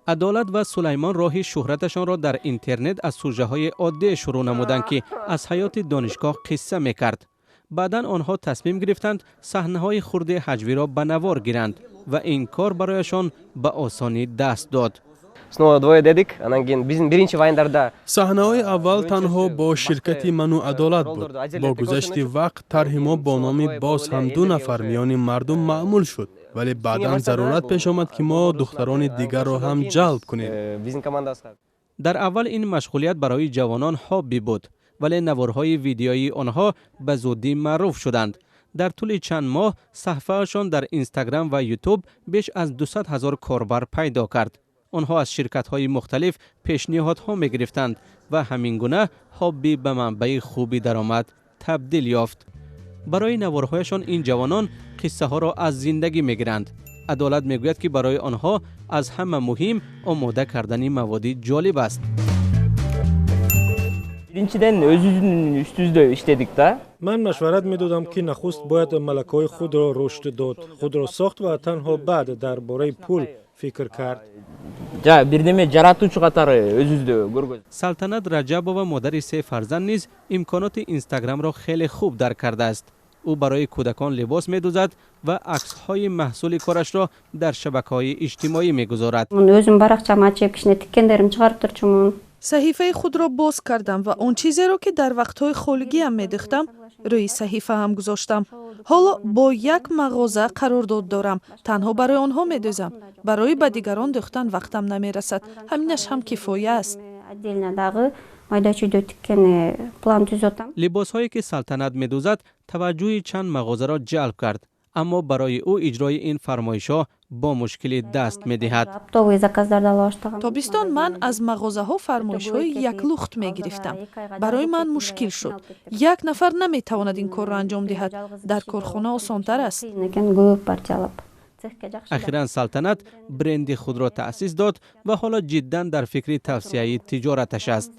عدالت و سلیمان راهی شهرتشان را در اینترنت از سوژه‌های عادی شروع نمودند که از حیات دانشگاه قصه میکرد. بعداً آنها تصمیم گرفتند صحنه‌های خرد هجوی را به نوار گیرند و این کار برایشان به آسانی دست داد. صحنه‌های اول تنها با شرکت من و عدالت بود. با گذشت وقت طرح ما با نام باز هم 2 نفر میان مردم معمول شد، ولی بعداً ضرورت پیش آمد که ما دختران دیگر را هم جلب کنیم. در اول این مشغولیت برای جوانان هابی بود، ولی نوارهای ویدیویی آنها به زودی معروف شدند. در طول چند ماه صفحه‌شان در اینستاگرام و یوتیوب بیش از 200,000 کاربر پیدا کرد. آنها از شرکت‌های مختلف پیشنهادها می‌گرفتند و همین گونه هابی به منبع خوبی درآمد تبدیل یافت. برای نوارهایشان این جوانان قصه ها را از زندگی می‌گیرند. عدالت میگوید که برای آنها از همه مهم آماده کردن مواد جالب است. من مشورت میدادم که نخست باید ملکه‌های خود را رشد داد، خود را ساخت و تنها بعد درباره پول فکر کرد. سلطنت رجبова مادر 3 فرزند نیز امکانات اینستاگرام را خیلی خوب درک کرده است. او برای کودکان لباس می‌دوزد و عکس‌های محصول کارش را در شبکه‌های اجتماعی می‌گذارد. صحیفه خود را باز کردم و اون چیزی را که در وقت‌های خولگی هم می‌دوختم روی صحیفه هم گذاشتم. حالا با یک مغازه قرارداد دارم. تنها برای آنها می‌دوزم. برای به دیگران دوختن وقتم نمی‌رسد. همینش هم کفایه است. لباس‌هایی که سلطنت می‌دوزد توجه چند مغازه را جلب کرد، اما برای او اجرای این فرمایش‌ها با مشکلی دست می‌دهد. تابستان من از مغازه‌ها فرمایش‌های یک لخت می‌گرفتم. برای من مشکل شد. یک نفر نمی‌تواند این کار را انجام دهد. در کارخانه آسان‌تر است. اخیراً سلطنت برند خود را تأسیس داد و حالا جداً در فکر توسعه تجارتش است.